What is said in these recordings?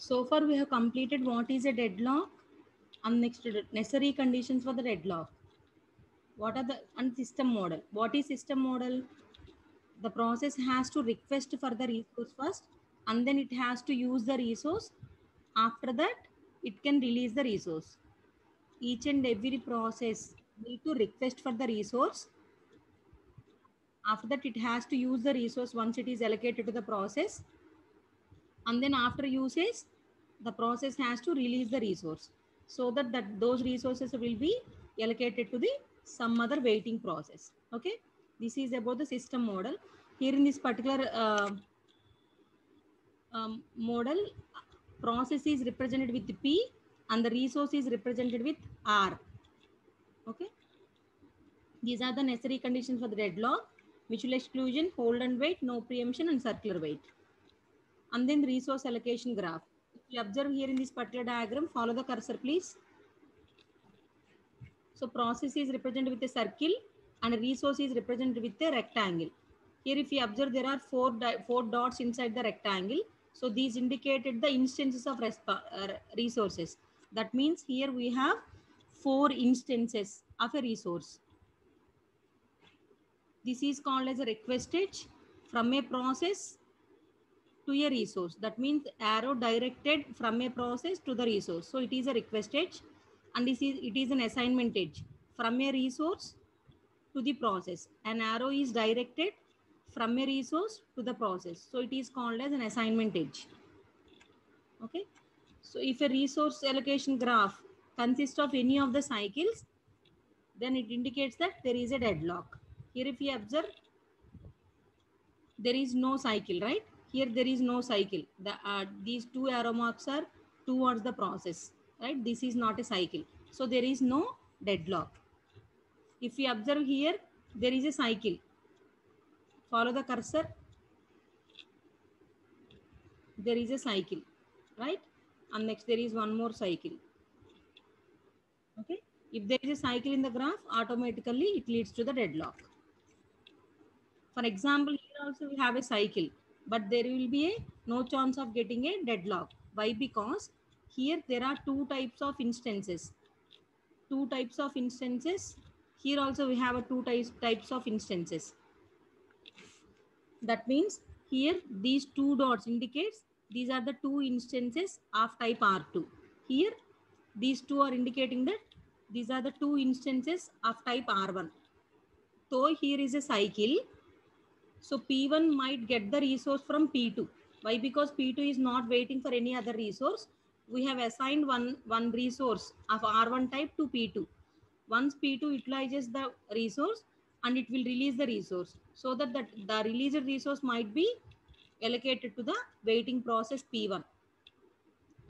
So far we have completed what is a deadlock and next necessary conditions for the deadlock. What are the and system model? What is system model? The process has to request for the resource first and then it has to use the resource. After that, it can release the resource. Each and every process need to request for the resource. After that, it has to use the resource once it is allocated to the process. And then after usage, the process has to release the resource so that those resources will be allocated to the some other waiting process. Okay, this is about the system model. Here in this particular model, process is represented with P and the resource is represented with R. Okay, these are the necessary conditions for the deadlock: mutual exclusion, hold and wait, no preemption, and circular wait. And then resource allocation graph. If you observe here in this particular diagram, follow the cursor please. So process is represented with a circle and resource is represented with a rectangle. Here if you observe, there are four dots inside the rectangle. So these indicated the instances of resources. That means here we have 4 instances of a resource. This is called as a request stage from a process to a resource. That means arrow directed from a process to the resource. So it is a request edge and it is an assignment edge from a resource to the process. An arrow is directed from a resource to the process. So it is called as an assignment edge. Okay. So if a resource allocation graph consists of any of the cycles, then it indicates that there is a deadlock. Here if you observe, there is no cycle, right? Here there is no cycle. These 2 arrow marks are towards the process, right? This is not a cycle. So there is no deadlock. If we observe here, there is a cycle. Follow the cursor. There is a cycle, right? And next there is one more cycle. Okay. If there is a cycle in the graph, automatically it leads to the deadlock. For example, here also we have a cycle, but there will be no chance of getting a deadlock. Why? Because here there are 2 types of instances. 2 types of instances. Here also we have a 2 types of instances. That means here these 2 dots indicates these are the 2 instances of type R2. Here these 2 are indicating that these are the 2 instances of type R1. So here is a cycle. So P1 might get the resource from P2. Why? Because P2 is not waiting for any other resource. We have assigned one resource of R1 type to P2. Once P2 utilizes the resource and it will release the resource so that the released resource might be allocated to the waiting process P1.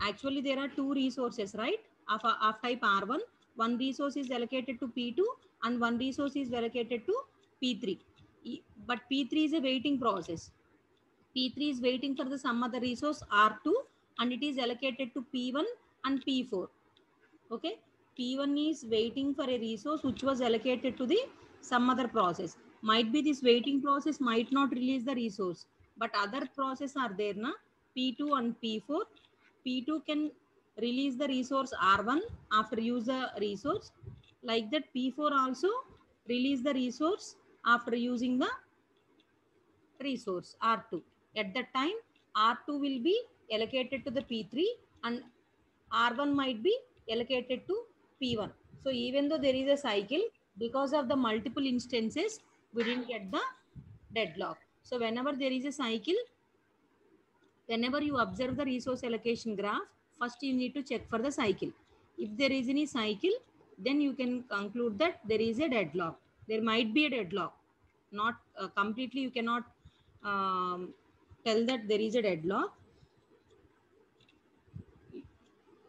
Actually, there are 2 resources, right? Of type R1. One resource is allocated to P2 and one resource is allocated to P3. But P3 is a waiting process. P3 is waiting for the some other resource R2 and it is allocated to P1 and P4. Okay. P1 is waiting for a resource which was allocated to the some other process. Might be this waiting process might not release the resource, but other process are there na, P2 and P4. P2 can release the resource R1 after use the resource. Like that P4 also release the resource after using the resource R2. At that time, R2 will be allocated to the P3 and R1 might be allocated to P1. So even though there is a cycle, because of the multiple instances, we didn't get the deadlock. So whenever there is a cycle, whenever you observe the resource allocation graph, first you need to check for the cycle. If there is any cycle, then you can conclude that there is a deadlock. There might be a deadlock. Not completely, you cannot tell that there is a deadlock.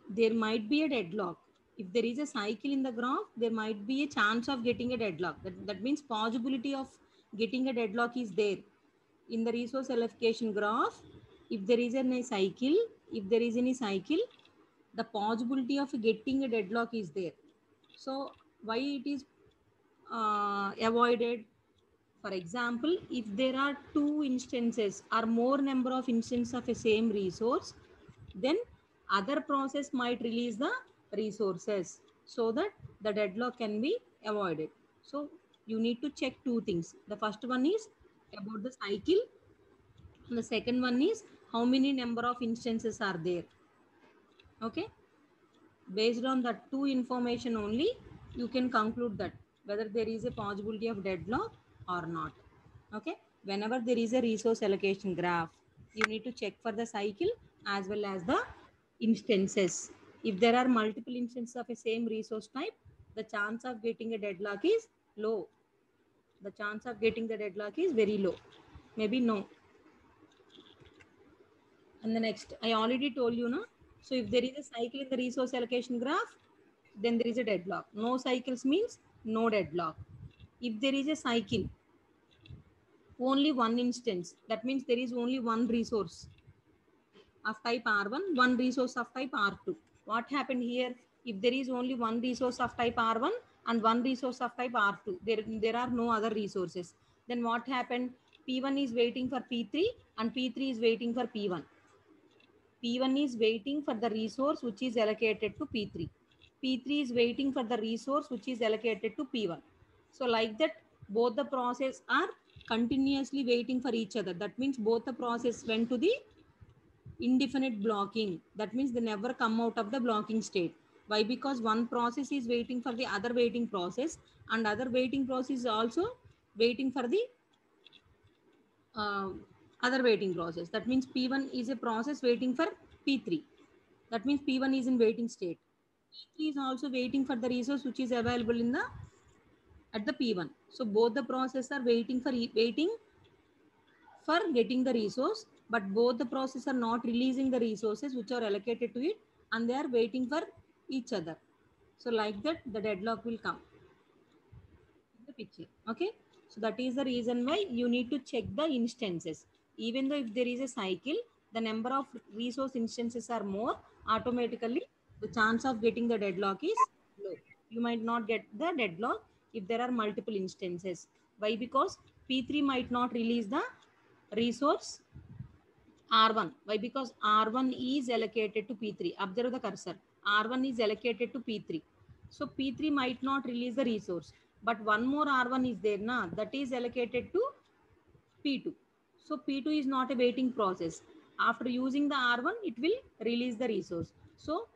There might be a deadlock. If there is a cycle in the graph, there might be a chance of getting a deadlock. That means possibility of getting a deadlock is there. In the resource allocation graph, if there is any cycle, the possibility of getting a deadlock is there. So why it is avoided? For example, if there are 2 instances or more number of instances of a same resource, then other process might release the resources so that the deadlock can be avoided. So you need to check two things. The first one is about the cycle. And the second one is how many number of instances are there. Okay. Based on that two information only, you can conclude that whether there is a possibility of deadlock or not. Okay. Whenever there is a resource allocation graph, you need to check for the cycle as well as the instances. If there are multiple instances of a same resource type, the chance of getting a deadlock is low. The chance of getting the deadlock is very low. Maybe no. And the next, I already told you, no? So if there is a cycle in the resource allocation graph, then there is a deadlock. No cycles means no deadlock. If there is a cycle, only one instance, that means there is only one resource of type R1, one resource of type R2. What happened here? If there is only one resource of type R1 and one resource of type R2, there are no other resources. Then what happened? P1 is waiting for P3 and P3 is waiting for P1. P1 is waiting for the resource which is allocated to P3. P3 is waiting for the resource which is allocated to P1. So like that, both the process are continuously waiting for each other. That means both the process went to the indefinite blocking. That means they never come out of the blocking state. Why? Because one process is waiting for the other waiting process and other waiting process is also waiting for the uh, other waiting process. That means P1 is a process waiting for P3. That means P1 is in waiting state. P3 is also waiting for the resource which is available in the at the P1. So both the processes are waiting for getting the resource, but both the processes are not releasing the resources which are allocated to it, and they are waiting for each other. So like that, the deadlock will come in the picture. Okay. So that is the reason why you need to check the instances. Even though if there is a cycle, the number of resource instances are more, automatically the chance of getting the deadlock is low. You might not get the deadlock if there are multiple instances. Why? Because P3 might not release the resource R1. Why? Because R1 is allocated to P3. Observe the cursor. R1 is allocated to P3. So P3 might not release the resource. But one more R1 is there, na, that is allocated to P2. So P2 is not a waiting process. After using the R1, it will release the resource. So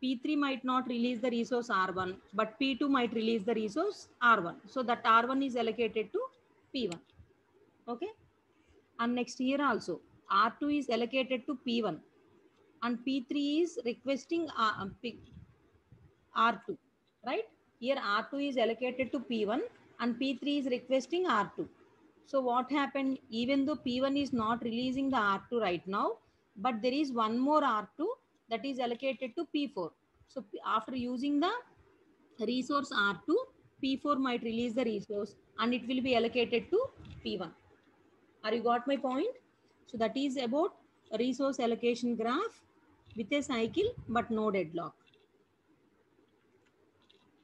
P3 might not release the resource R1, but P2 might release the resource R1. So that R1 is allocated to P1. Okay. And next here also, R2 is allocated to P1 and P3 is requesting R2, right? Here R2 is allocated to P1 and P3 is requesting R2. So what happened? Even though P1 is not releasing the R2 right now, but there is one more R2 that is allocated to P4. So after using the resource R2, P4 might release the resource and it will be allocated to P1. Are you got my point? So that is about a resource allocation graph with a cycle but no deadlock.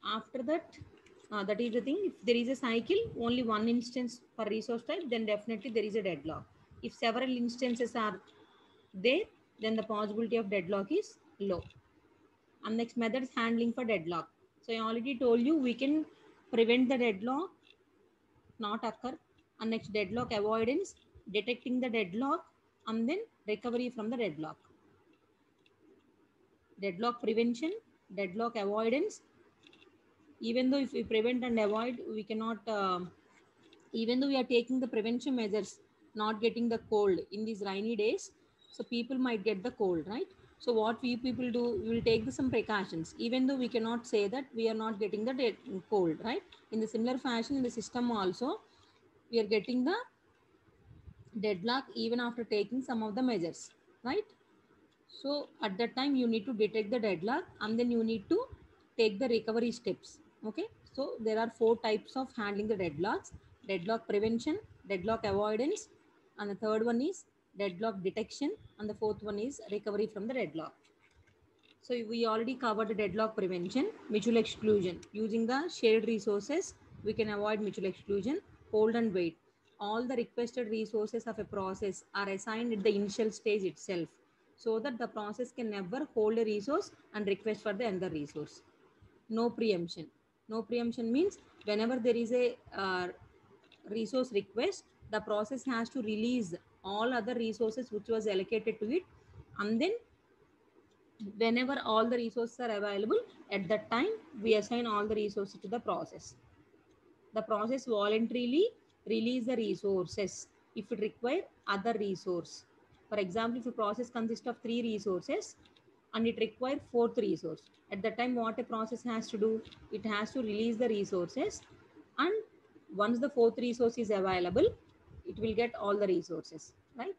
After that, that is the thing. If there is a cycle, only one instance per resource type, then definitely there is a deadlock. If several instances are there, then the possibility of deadlock is low. And next method is handling for deadlock. So I already told you we can prevent the deadlock not occur. And next, deadlock avoidance, detecting the deadlock and then recovery from the deadlock. Deadlock prevention, deadlock avoidance. Even though if we prevent and avoid, we cannot, even though we are taking the prevention measures, not getting the cold in these rainy days, so people might get the cold, right? So what we people do, we will take some precautions, even though we cannot say that we are not getting the cold, right? In the similar fashion, in the system also, we are getting the deadlock even after taking some of the measures, right? So at that time, you need to detect the deadlock and then you need to take the recovery steps. Okay. So there are 4 types of handling the deadlocks: deadlock prevention, deadlock avoidance, and the third one is deadlock detection, and the fourth one is recovery from the deadlock. So we already covered the deadlock prevention, mutual exclusion. Using the shared resources, we can avoid mutual exclusion. Hold and wait. All the requested resources of a process are assigned at the initial stage itself. so that the process can never hold a resource and request for the another resource. No preemption. No preemption means whenever there is a resource request, the process has to release all other resources which was allocated to it, and then whenever all the resources are available at that time, we assign all the resources to the process. The process voluntarily release the resources if it require other resource. For example, if a process consists of 3 resources and it requires 4th resource, at that time what a process has to do? It has to release the resources, and once the 4th resource is available, it will get all the resources, right?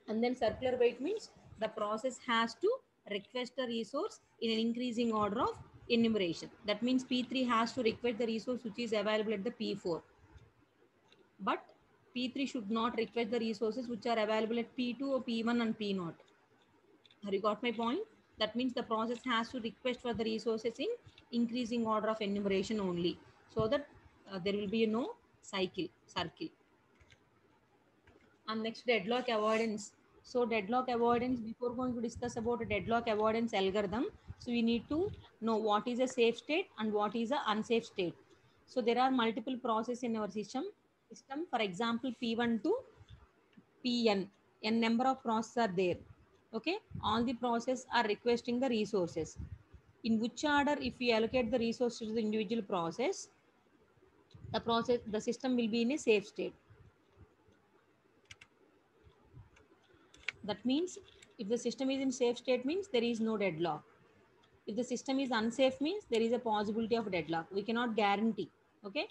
And then circular wait means the process has to request the resource in an increasing order of enumeration. That means P3 has to request the resource which is available at the P4. But P3 should not request the resources which are available at P2 or P1 and P0. Have you got my point? That means the process has to request for the resources in increasing order of enumeration only, so that there will be no circle. And next, deadlock avoidance. So deadlock avoidance, before going to discuss about a deadlock avoidance algorithm, so we need to know what is a safe state and what is a unsafe state. So there are multiple processes in our system. For example, P1 to Pn, n number of processes are there. Okay, all the processes are requesting the resources. In which order, if we allocate the resources to the individual process, the system will be in a safe state. That means if the system is in safe state means there is no deadlock. If the system is unsafe means there is a possibility of deadlock. We cannot guarantee. Okay.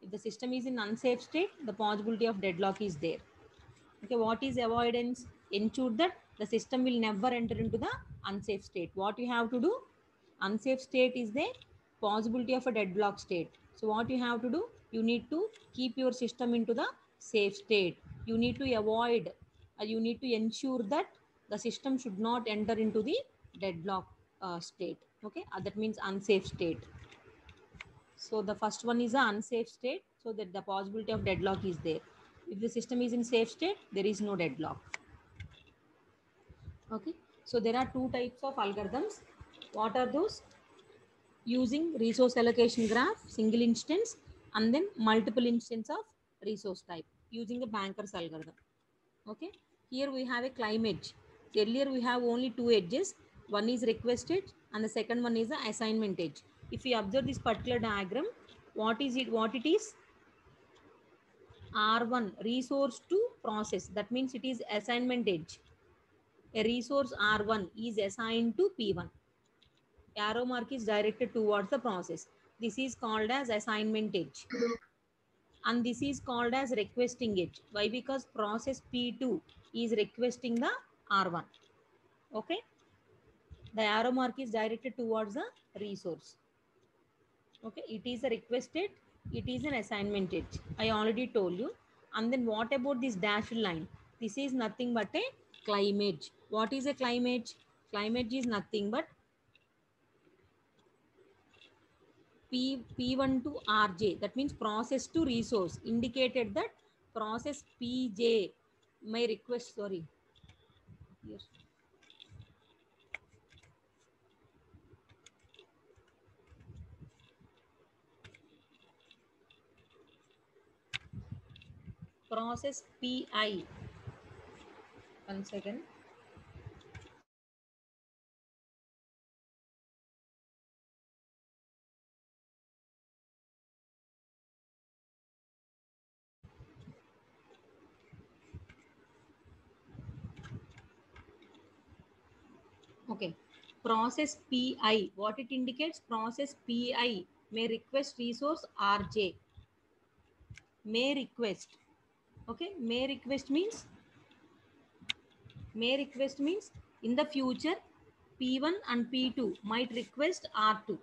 If the system is in unsafe state, the possibility of deadlock is there. Okay. What is avoidance? Ensure that the system will never enter into the unsafe state. What you have to do? Unsafe state is the possibility of a deadlock state. So what you have to do? You need to keep your system into the safe state. You need to avoid, you need to ensure that the system should not enter into the deadlock state. Okay, that means unsafe state. So the first one is an unsafe state, so that the possibility of deadlock is there. If the system is in safe state, there is no deadlock. Okay, so there are two types of algorithms. What are those? Using resource allocation graph, single instance, and then multiple instance of resource type using the Banker's algorithm. Okay, here we have a climb edge. Earlier we have only two edges. One is request edge and the second one is the assignment edge. If you observe this particular diagram, what is it? What it is? R1, resource to process. That means it is assignment edge. A resource R1 is assigned to P1. Arrow mark is directed towards the process. This is called as assignment edge. And this is called as requesting edge. Why? Because process P2 is requesting the R1. Okay. The arrow mark is directed towards the resource. Okay. It is a requested. It is an assignment edge. I already told you. And then what about this dashed line? This is nothing but a climb edge. What is a climb edge? Climb edge is nothing but P1 to RJ, that means process to resource, indicated that process PJ may request, sorry. Yes. Process PI, 1 second. Okay. Process PI, what it indicates? Process PI may request resource RJ. May request. Okay. May request means in the future P1 and P2 might request R2.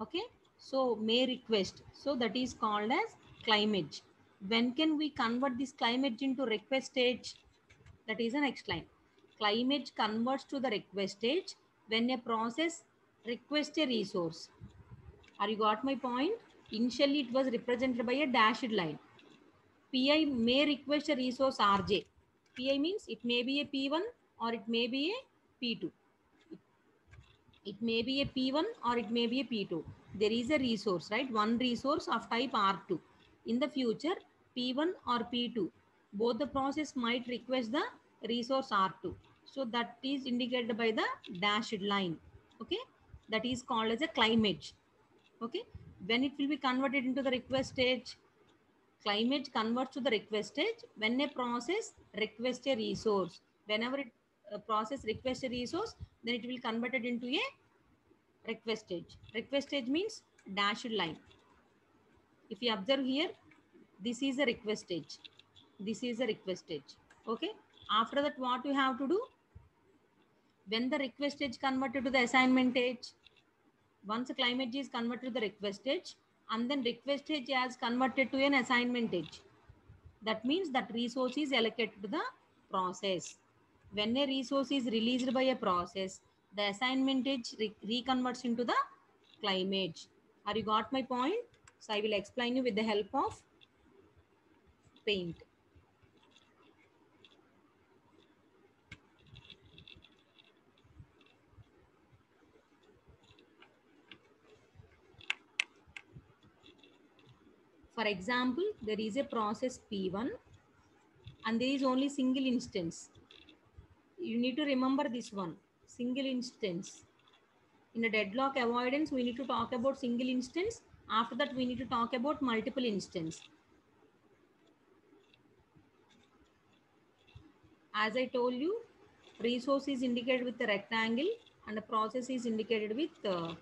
Okay, so may request. So that is called as climb edge. When can we convert this climb edge into request edge? That is the next line. Climb edge converts to the request edge when a process requests a resource. Are you got my point? Initially it was represented by a dashed line. PI may request a resource RJ. Pi means it may be a P1 or it may be a P2. It may be a P1 or it may be a P2. There is a resource, right? One resource of type R2. In the future, P1 or P2, both the process might request the resource R2. So that is indicated by the dashed line. Okay, that is called as a climb edge. Okay, when it will be converted into the request stage, climb edge converts to the request stage when a process requests a resource. Whenever it process requests a resource, then it will convert it into a request stage. Request stage means dashed line. If you observe here, this is a request stage. This is a request stage. Okay. After that, what you have to do? When the request stage converted to the assignment stage, once a climate is converted to the request stage, and then request stage has converted to an assignment stage. That means that resource is allocated to the process. When a resource is released by a process, the assignment stage reconverts into the climate. Are you got my point? So I will explain you with the help of paint. For example, there is a process P1 and there is only single instance. You need to remember this one, single instance. In a deadlock avoidance, we need to talk about single instance. After that, we need to talk about multiple instance. As I told you, resource is indicated with the rectangle and the process is indicated with the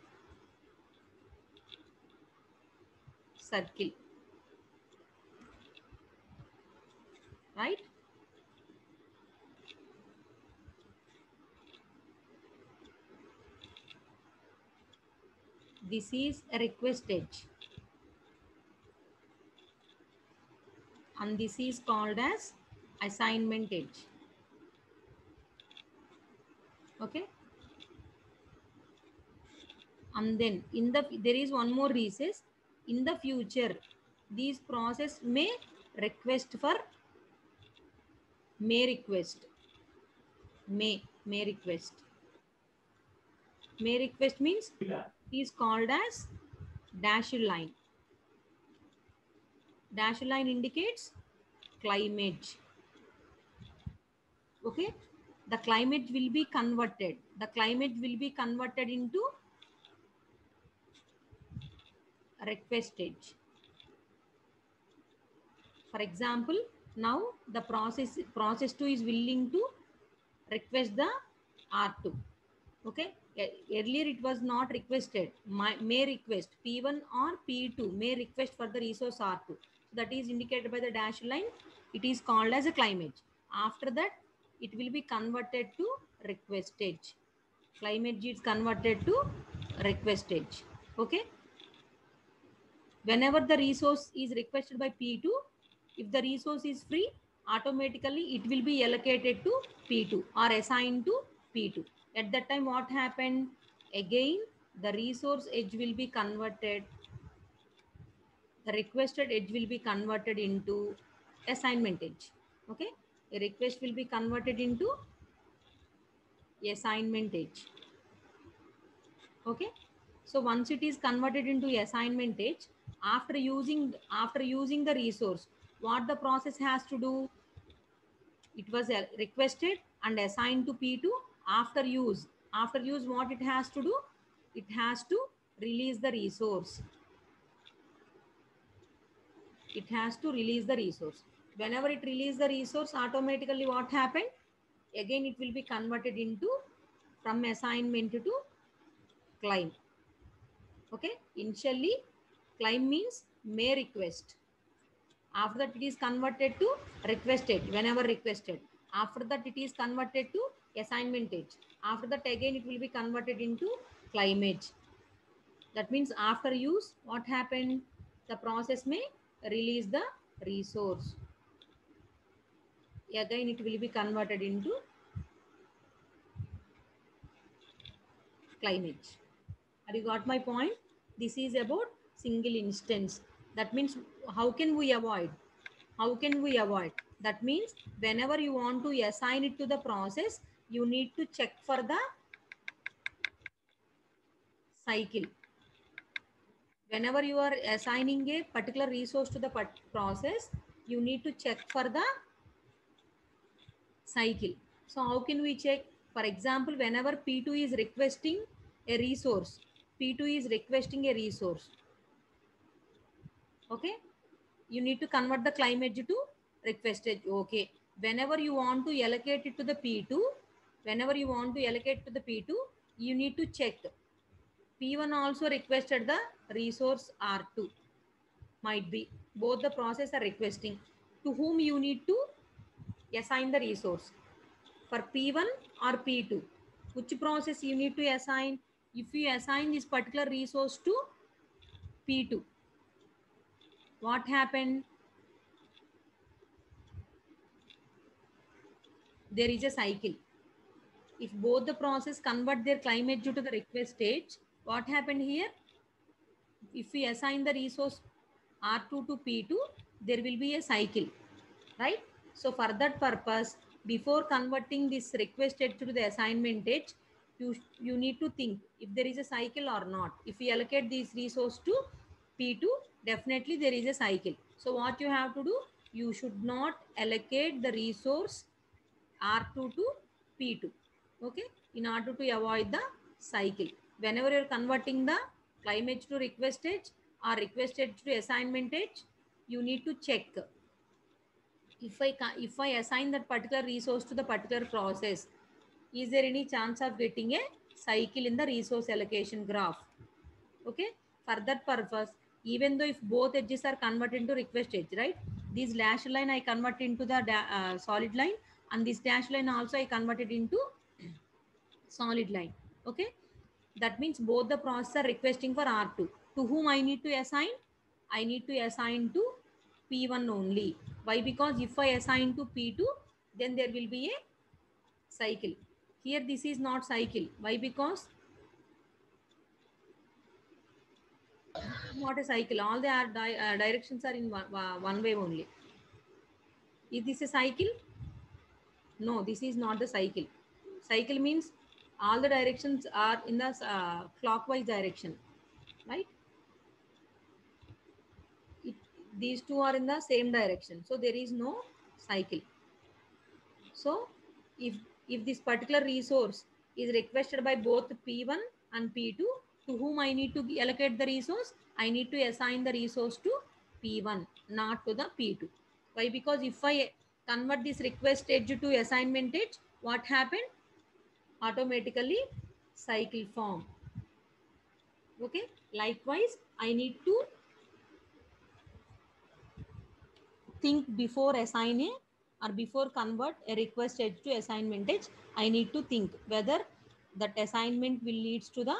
circle. Right? This is a request edge. And this is called as assignment edge. Okay. And then there is one more recess. In the future, these process may request for may request. May request. May request means is called as dashed line. Dashed line indicates climate. Okay. The climate will be converted. The climate will be converted into request stage. For example, now the process 2 is willing to request the R2. Okay. Earlier it was not requested. May request P1 or P2 may request for the resource R2. So that is indicated by the dashed line. It is called as a climate. After that, it will be converted to request stage. Climate is converted to request stage. Okay. Whenever the resource is requested by P2, if the resource is free, automatically it will be allocated to P2 or assigned to P2. At that time, what happened? Again, the resource edge will be converted. The requested edge will be converted into assignment edge. Okay. A request will be converted into assignment edge. Okay. So once it is converted into assignment edge, after using the resource, what the process has to do? It was requested and assigned to P2. After use, what it has to do? It has to release the resource. It has to release the resource. Whenever it releases the resource, automatically what happened? Again, it will be converted into from assignment to climb. Okay. Initially, climb means may request. After that, it is converted to requested whenever requested. After that, it is converted to assignment edge. After that, again, it will be converted into climb edge. That means after use, what happened? The process may release the resource. Again, it will be converted into climb edge. Have you got my point? This is about single instance. That means how can we avoid? How can we avoid? That means whenever you want to assign it to the process, you need to check for the cycle. Whenever you are assigning a particular resource to the process, you need to check for the cycle. So how can we check? For example, whenever P2 is requesting a resource, P2 is requesting a resource. Okay. You need to convert the climb edge to request edge. Okay. Whenever you want to allocate it to the P2, whenever you want to allocate to the P2, you need to check. P1 also requested the resource R2. Might be. Both the process are requesting. To whom you need to assign the resource? For P1 or P2? Which process you need to assign? If you assign this particular resource to P2, what happened? There is a cycle. If both the process convert their climate due to the request stage, what happened here? If we assign the resource R2 to P2, there will be a cycle, right? So for that purpose, before converting this request stage to the assignment stage, you need to think if there is a cycle or not. If we allocate this resource to P2, definitely there is a cycle. So what you have to do, you should not allocate the resource R2 to P2. Okay, in order to avoid the cycle. Whenever you're converting the climate to request stage or request stage to assignment stage, you need to check if I assign that particular resource to the particular process, is there any chance of getting a cycle in the resource allocation graph? Okay, for that purpose, even though if both edges are converted into request edge, right, this dash line I convert into the solid line, and this dash line also I converted into solid line. Okay, that means both the process are requesting for R2. To whom I need to assign? I need to assign to P1 only. Why? Because if I assign to P2, then there will be a cycle. Here this is not cycle. Why? Because not a cycle. All the directions are in one way only. Is this a cycle? No, this is not the cycle. Cycle means all the directions are in the clockwise direction, right? It, these two are in the same direction. So there is no cycle. So if this particular resource is requested by both P1 and P2, to whom I need to allocate the resource, I need to assign the resource to P1, not to the P2. Why? Because if I convert this request edge to assignment edge, what happened? Automatically cycle form. Okay. Likewise, I need to think before assign a or before convert a request edge to assignment edge. I need to think whether that assignment will leads to the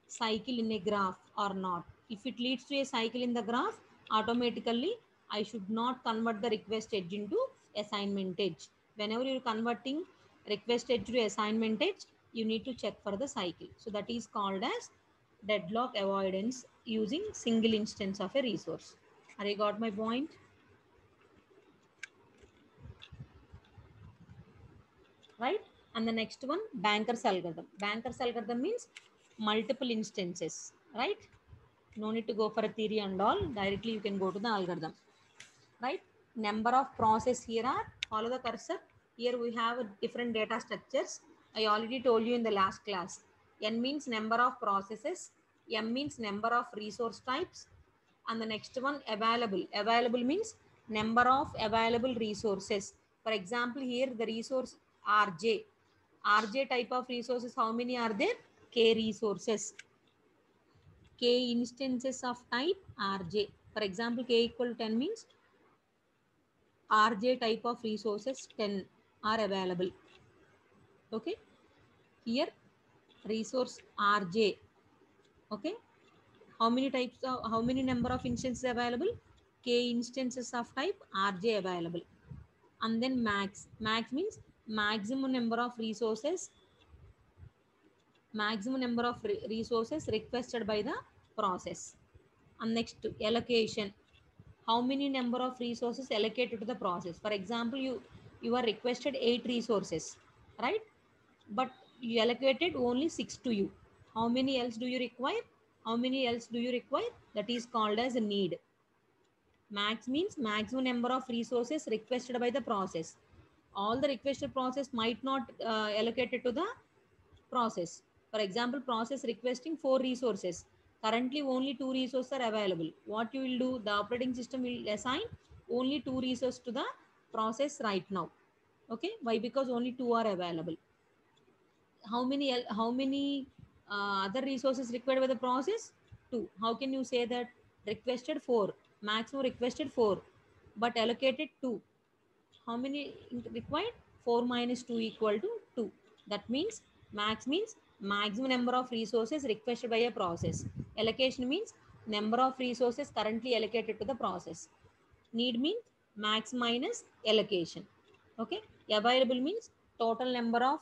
cycle in a graph or not. If it leads to a cycle in the graph, automatically I should not convert the request edge into assignment edge. Whenever you're converting request edge to assignment edge, you need to check for the cycle. So that is called as deadlock avoidance using single instance of a resource. Have you got my point? Right? And the next one, Banker's algorithm. Banker's algorithm means multiple instances, right? No need to go for a theory and all. Directly you can go to the algorithm, right? Number of process here are, follow the cursor. Here we have different data structures. I already told you in the last class. N means number of processes. M means number of resource types. And the next one, available. Available means number of available resources. For example, here the resource RJ. RJ type of resources, how many are there? K resources. K instances of type RJ. For example, K equal to 10 means RJ type of resources 10 are available. Okay. Here resource RJ. Okay. How many types of, how many number of instances available? K instances of type RJ available. And then max. Max means maximum number of resources. Maximum number of resources requested by the process. And next, allocation. how many number of resources allocated to the process. For example, you are requested 8 resources, right? But you allocated only 6 to you. How many else do you require? How many else do you require? That is called as a need. Max means maximum number of resources requested by the process. All the requested process might not allocated to the process. For example, process requesting 4 resources. Currently only 2 resources are available. What you will do? The operating system will assign only 2 resources to the process right now. Okay, why? Because only 2 are available. How many other resources required by the process? 2. How can you say that? Requested 4, maximum requested 4, but allocated 2. How many required? 4 minus 2 equal to 2. That means max means maximum number of resources requested by a process. Allocation means number of resources currently allocated to the process. Need means max minus allocation. Okay, available means total number of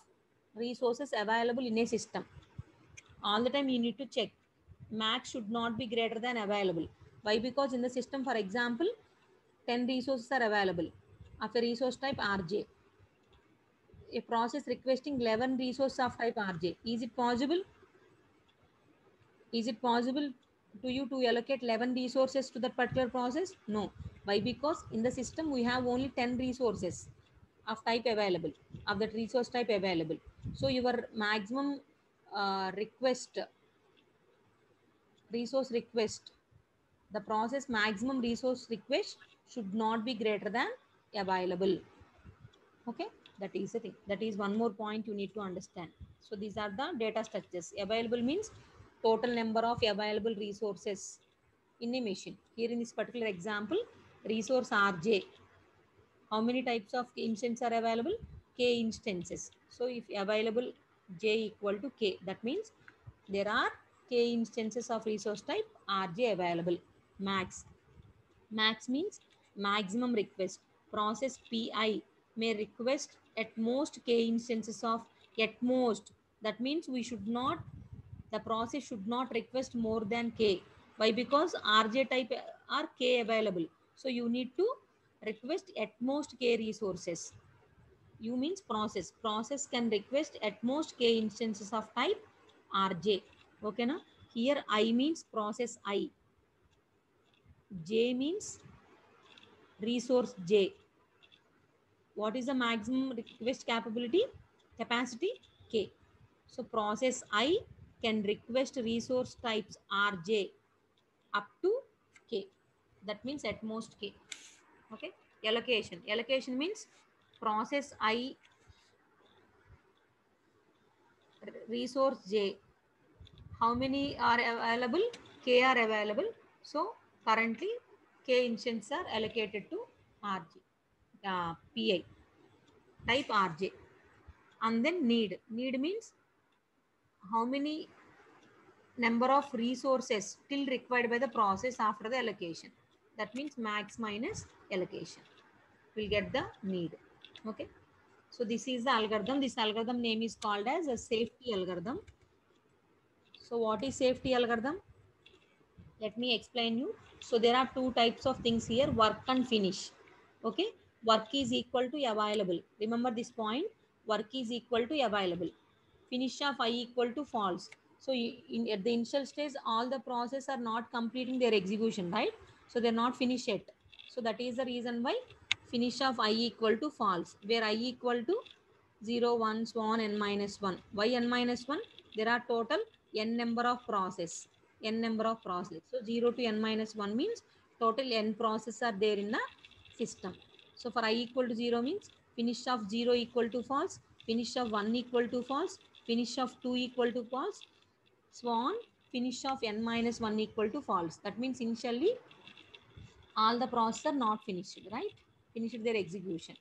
resources available in a system. All the time you need to check. Max should not be greater than available. Why? Because in the system, for example, 10 resources are available of a resource type RJ. A process requesting 11 resources of type RJ. Is it possible? Is it possible to you to allocate 11 resources to that particular process? No. Why? Because in the system we have only 10 resources of type available, of that resource type available. So your maximum resource request, the process maximum resource request should not be greater than available. Okay, that is the thing. That is one more point you need to understand. So these are the data structures. Available means total number of available resources in a machine. Here in this particular example, resource RJ, how many types of instances are available? K instances. So if available J equal to K, that means there are K instances of resource type RJ available. Max. Max means maximum request. Process PI may request at most K instances of at most. That means the process should not request more than K. Why? Because RJ type are K available. So you need to request at most K resources. U means process. Process can request at most K instances of type RJ. Okay, na? Here I means process I. J means resource J. What is the maximum request capacity? K. So process I can request resource types RJ up to K. That means at most K. Okay. Allocation means process I resource J. How many are available? K are available. So currently K instances are allocated to RJ, PI type RJ. And then need. Need means how many number of resources still required by the process after the allocation. That means max minus allocation. We'll get the need. Okay. So this is the algorithm. This algorithm name is called as a safety algorithm. So what is safety algorithm? Let me explain you. So there are two types of things here, work and finish. Okay. Work is equal to available. Remember this point. Work is equal to available. Finish of I equal to false. So at the initial stage, all the process are not completing their execution, right? So they're not finished yet. So that is the reason why finish of I equal to false, where I equal to 0, 1, so on, n minus 1. Why n minus 1? There are total n number of process. N number of process. So 0 to n minus 1 means total n process are there in the system. So for I equal to 0 means finish of 0 equal to false, finish of 1 equal to false, finish of 2 equal to false, so on, finish of n minus 1 equal to false. That means initially all the process are not finished, right? Finished their execution.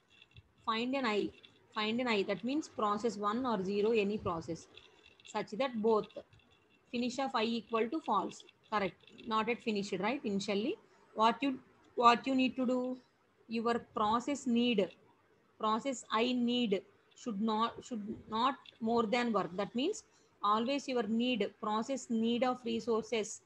Find an I. Find an I. That means process 1 or 0, any process, such that both finish of I equal to false. Correct. Not yet finished, right? Initially, what you need to do, your process I need should not more than work. That means always your process need of resources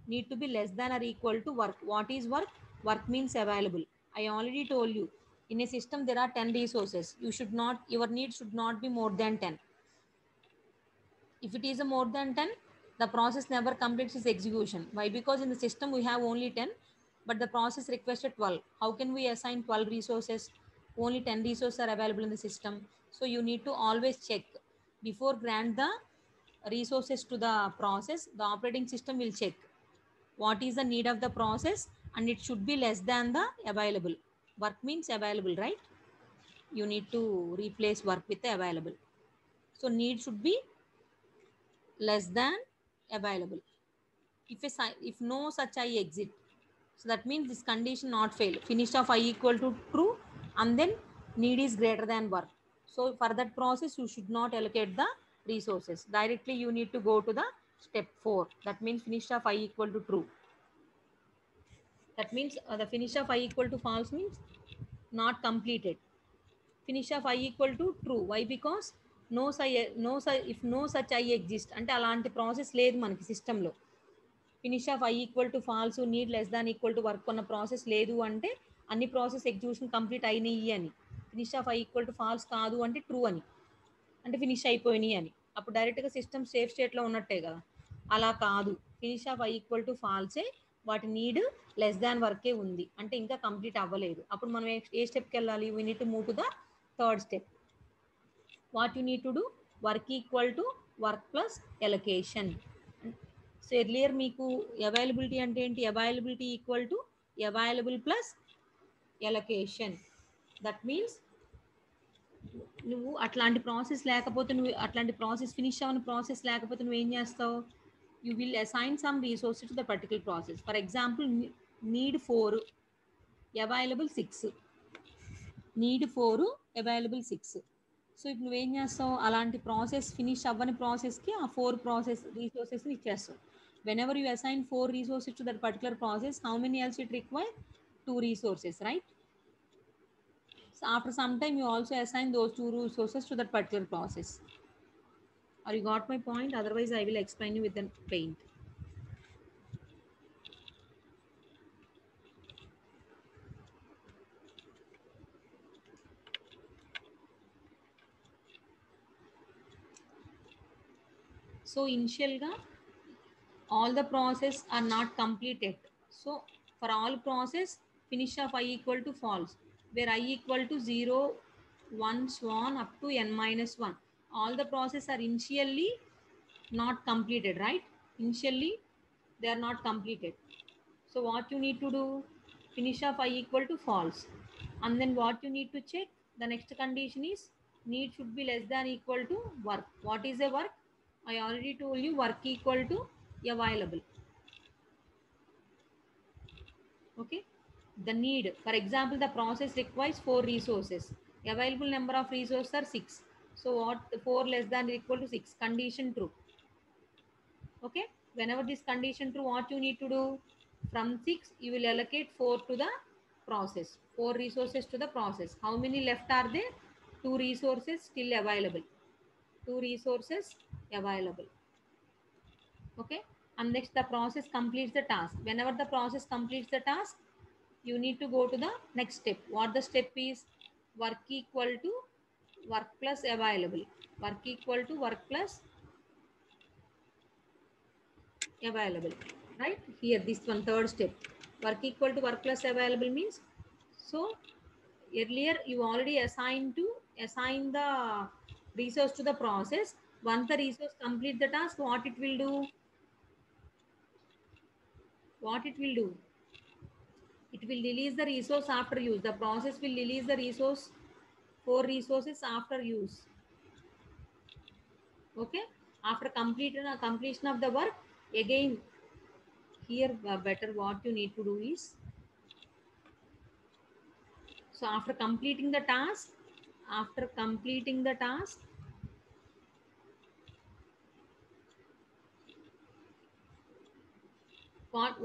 need to be less than or equal to work. What is work? Work means available. I already told you, in a system there are 10 resources. Your need should not be more than 10. If it is a more than 10, the process never completes its execution. Why? Because in the system we have only 10, but the process requested 12. How can we assign 12 resources? Only 10 resources are available in the system. So you need to always check before grant the resources to the process. The operating system will check what is the need of the process, and it should be less than the available. Work means available, right? You need to replace work with the available. So need should be less than available. If no such I exit, so that means this condition not fail. Finish of I equal to true, and then need is greater than work. So for that process you should not allocate the resources directly. You need to go to the step 4. That means finish of I equal to true. That means the finish of I equal to false means not completed. Finish of I equal to true. Why? Because if no such I exist అంటే అలాంటి process లేదు మనకి సిస్టంలో. Finish of i equal to falls, need less than equal to work ఉన్న process లేదు అంటే అన్ని process execution complete అయినాయి అని. Finish of i equal to falls కాదు అంటే ట్రూ అని, అంటే ఫినిష్ అయిపోయినాయి అని. అప్పుడు డైరెక్ట్గా సిస్టమ్ సేఫ్ స్టేట్లో ఉన్నట్టే కదా. అలా కాదు, finish of i equal to ఫాల్సే, వాటి నీడ్ లెస్ దాన్ వర్కే ఉంది అంటే ఇంకా కంప్లీట్ అవ్వలేదు. అప్పుడు మనం ఏ స్టెప్కి వెళ్ళాలి? We need to move to the third step. What you need to do? Work equal to work plus allocation. So earlier మీకు అవైలబిలిటీ అంటే ఏంటి? Availability equal to available plus allocation. That means నువ్వు అట్లాంటి process లేకపోతే, నువ్వు అట్లాంటి process finish అవ్వని process లేకపోతే నువ్వేం చేస్తావు? You will assign some resources to the particular process. For example, need 4, available 6. Need 4, available 6. So ఇప్పుడు నువ్వేం చేస్తావు? అలాంటి ప్రాసెస్ ఫినిష్ అవ్వని ప్రాసెస్కి ఆ 4 ప్రాసెస్ రీసోర్సెస్ని ఇచ్చేస్తావు. Whenever you assign 4 resources to that particular process, how many else it require? 2 resources, right? So after some time you also assign those 2 resources to that particular process. Or you got my point? Otherwise I will explain you with the paint. So initial ga all the process are not completed. So for all process, finish of I equal to false, where I equal to 0, 1, so on up to n minus 1. All the process are initially not completed, right? Initially they are not completed. So what you need to do? Finish of I equal to false. And then what you need to check? The next condition is need should be less than equal to work. What is a work? I already told you, work equal to available. Okay. The need, for example, the process requires 4 resources. Available number of resources are 6. So what? 4 less than or equal to 6. Condition true. Okay. Whenever this condition true, what you need to do? From 6 you will allocate 4 to the process. 4 resources to the process. How many left are there? 2 resources still available. 2 resources available. Okay. And next the process completes the task. Whenever the process completes the task, you need to go to the next step. What the step is? Work equal to work plus available. Work equal to work plus available, right? Here this one, third step, work equal to work plus available means, so earlier you already assign the resource to the process. Once the resource complete the task, what it will do? It will release the resource after use. The process will release the resource, 4 resources after use. Okay. After completion of the work, again here better what you need to do is, so after completing the task,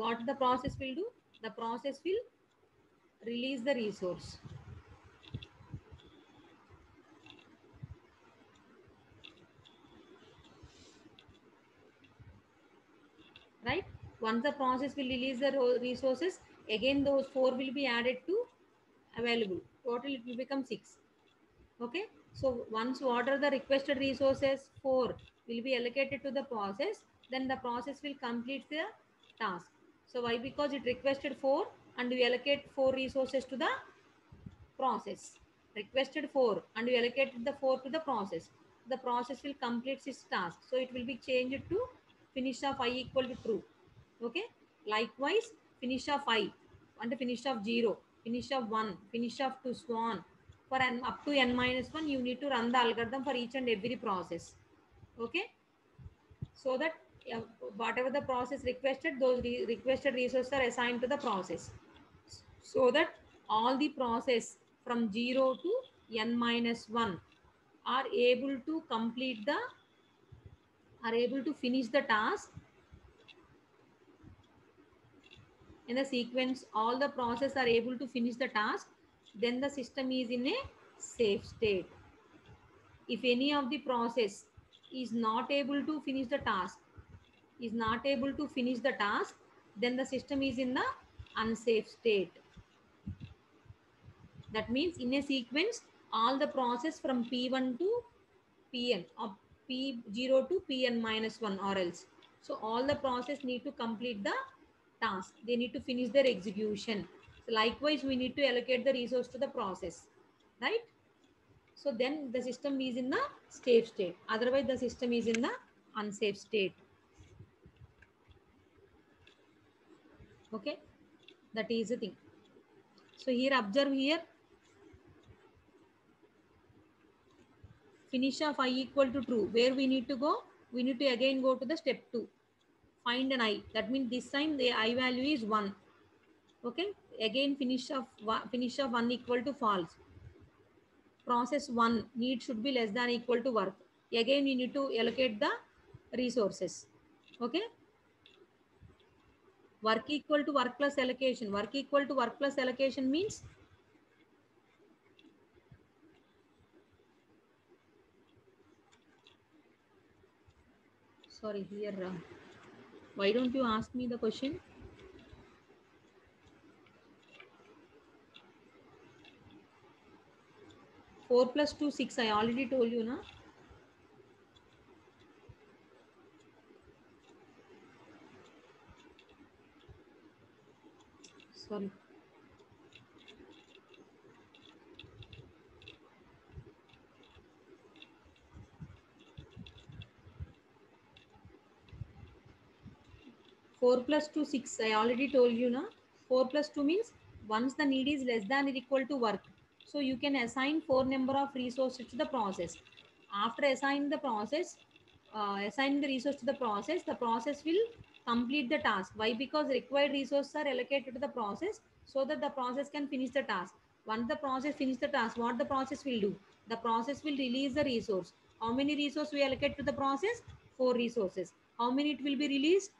what the process will do? The process will release the resource. Right? Once the process will release the resources, Again those 4 will be added to available. Total it will become 6. Okay. So once what are the requested resources? 4 will be allocated to the process. Then the process will complete the task. So why? Because it requested 4 and we allocate 4 resources to the process. Requested 4 and we allocated the 4 to the process. The process will complete its task. So it will be changed to finish of I equal to true. Okay. Likewise, finish of I and finish of 0, finish of 1, finish of 2, so on. For n up to n minus 1, you need to run the algorithm for each and every process. Okay. So that whatever the process requested, those requested resources are assigned to the process. So that all the process from 0 to n minus 1 are able to complete the, are able to finish the task in the sequence. All the process are able to finish the task, then the system is in a safe state. If any of the process is not able to finish the task, then the system is in the unsafe state. That means in a sequence, all the process from P1 to Pn or P0 to Pn minus 1 or else. So all the process need to complete the task. They need to finish their execution. So likewise, we need to allocate the resource to the process, right? So then the system is in the safe state. Otherwise, the system is in the unsafe state. Okay, that is the thing. So here observe here, finish of I equal to true. Where we need to go? We need to again go to the step 2. Find an I. That means this time the I value is 1. Okay. Again finish of 1 equal to false. Process 1 need should be less than equal to work. Again we need to allocate the resources. Okay. Work equal to work plus allocation. Work equal to work plus allocation means sorry here. Why don't you ask me the question? 4 plus 2, 6. I already told you, na? Sorry. Four plus two, 6. I already told you, na? 4 plus 2 means once the need is less than or equal to work. So you can assign 4 number of resources to the process. After assigning the process, assigning the resource to the process will complete the task. Why? Because required resources are allocated to the process so that the process can finish the task. Once the process finish the task, what the process will do? The process will release the resource. How many resources we allocate to the process? 4 resources. How many it will be released?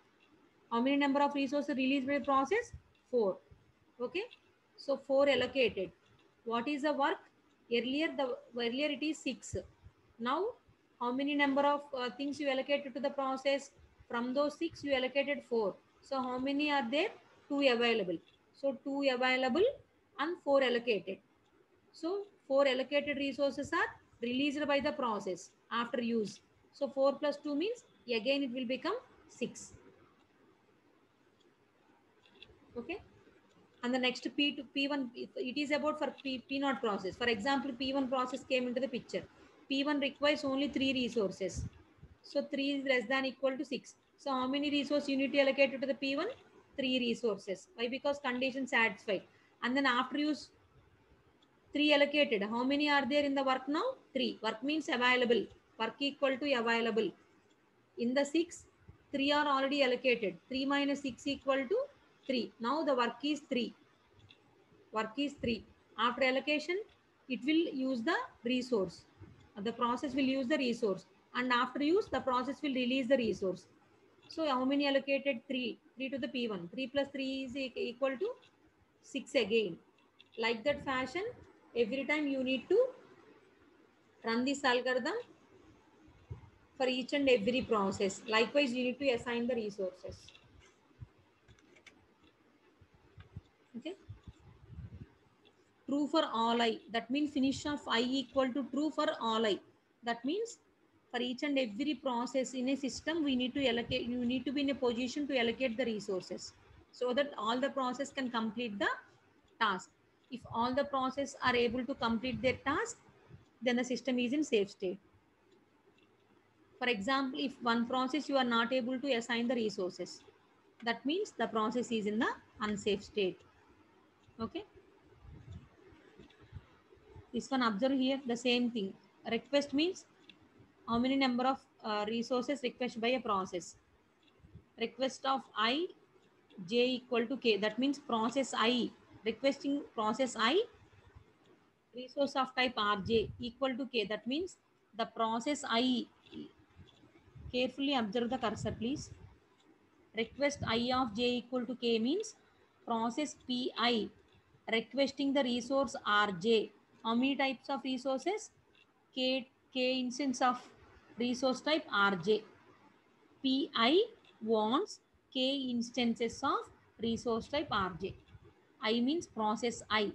How many number of resources released by the process? 4. Okay. So 4 allocated. What is the work? Earlier it is 6. Now how many number of things you allocated to the process? From those 6 you allocated 4. So how many are there? 2 available. So 2 available and 4 allocated. So 4 allocated resources are released by the process after use. So 4 plus 2 means again it will become 6. Okay. And the next P to P1, it is about for P0 process. For example, P1 process came into the picture. P1 requires only 3 resources. So 3 is less than equal to 6. So how many resources you need to allocate to the P1? 3 resources. Why? Because condition satisfied. And then after use 3 allocated. How many are there in the work now? 3. Work means available. Work equal to available. In the 6, 3 are already allocated. 3 minus 6 equal to 3. Now the work is 3. Work is 3. After allocation, it will use the resource. The process will use the resource. And after use, the process will release the resource. So how many allocated? 3. 3 to the P1. 3 plus 3 is equal to 6 again. Like that fashion, every time you need to run this algorithm for each and every process. Likewise, you need to assign the resources. Okay. True for all I. That means finish of I equal to true for all I. That means for each and every process in a system, we need to allocate, you need to be in a position to allocate the resources so that all the process can complete the task. If all the process are able to complete their task, then the system is in safe state. For example, if one process you are not able to assign the resources, that means the process is in the unsafe state. Okay. This one observe here the same thing. Request means how many number of resources request by a process. Request of I j equal to k. That means process I requesting process I resource of type rj equal to k. That means the process I, carefully observe the cursor please. Request I of j equal to k means process pi requesting the resource rj. How many types of resources? K instance of resource type rj. Pi wants k instances of resource type rj. I means process I.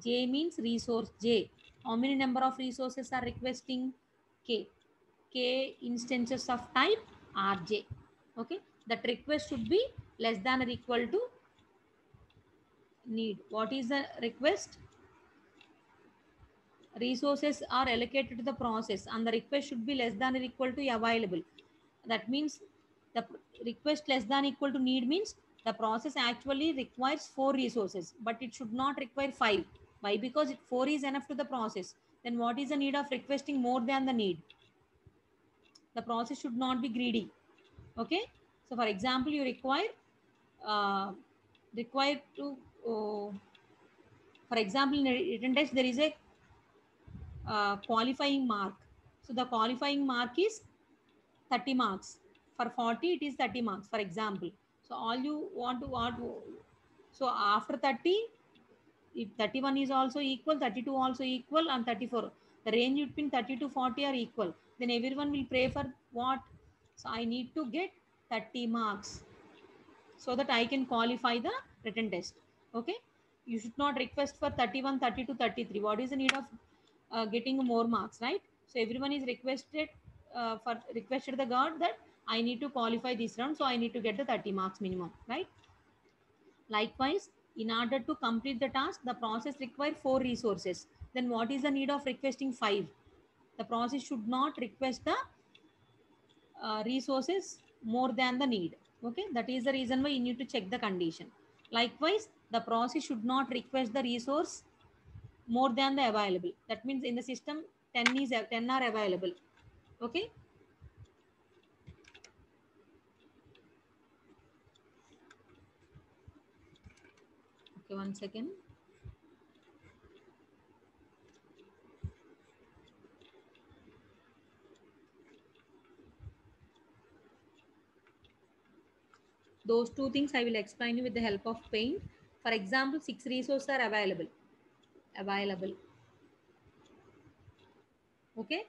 J means resource j. How many number of resources are requesting? K. K instances of type rj. Okay. That request should be less than or equal to need. What is the request? Resources are allocated to the process and the request should be less than or equal to available. That means the request less than equal to need means the process actually requires 4 resources, but it should not require 5. Why? Because 4 is enough to the process. Then what is the need of requesting more than the need? The process should not be greedy. Okay. So for example, you require uh, to for example, in a written test there is a qualifying mark. So the qualifying mark is 30 marks. For 40 it is 30 marks, for example. So all you want to what, so after 30, if 31 is also equal, 32 also equal, and 34, the range between 30 to 40 are equal, then everyone will pray for what? So I need to get 30 marks so that I can qualify the written test. Okay. You should not request for 31, 32, 33. What is the need of getting more marks, right? So everyone is requested the God that I need to qualify this round, so I need to get the 30 marks minimum, right? Likewise, in order to complete the task, the process requires 4 resources. Then what is the need of requesting 5? The process should not request the resources more than the need. Okay, that is the reason why you need to check the condition. Likewise, the process should not request the resource more than the available. That means in the system 10 are available. Okay. Okay, one second. Those two things I will explain you with the help of paint. For example, 6 resources are available. Okay.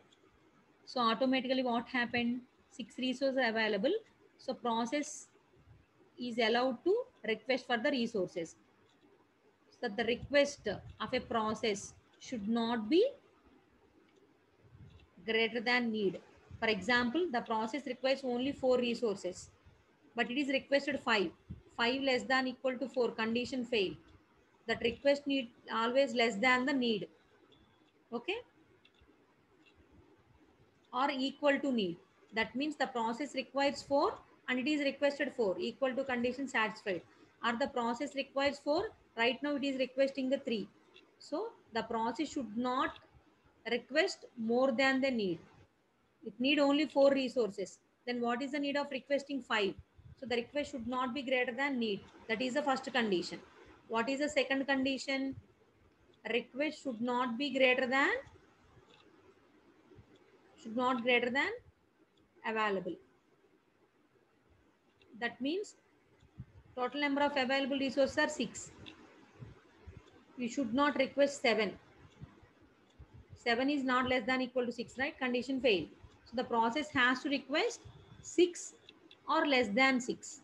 So automatically what happened? 6 resources are available. So process is allowed to request for the resources. So the request of a process should not be greater than need. For example, the process requires only 4 resources, but it is requested 5. 5 less than equal to 4, condition fail. That request need always less than the need. Okay. Or equal to need. That means the process requires 4 and it is requested 4, equal to condition satisfied. Or the process requires 4, right now it is requesting the 3. So the process should not request more than the need. It need only 4 resources. Then what is the need of requesting 5? So the request should not be greater than need. That is the first condition. What is the second condition? Request should not be greater than available. That means total number of available resources are 6. We should not request 7. 7 is not less than equal to 6, right? Condition fail. So the process has to request 6 or less than 6.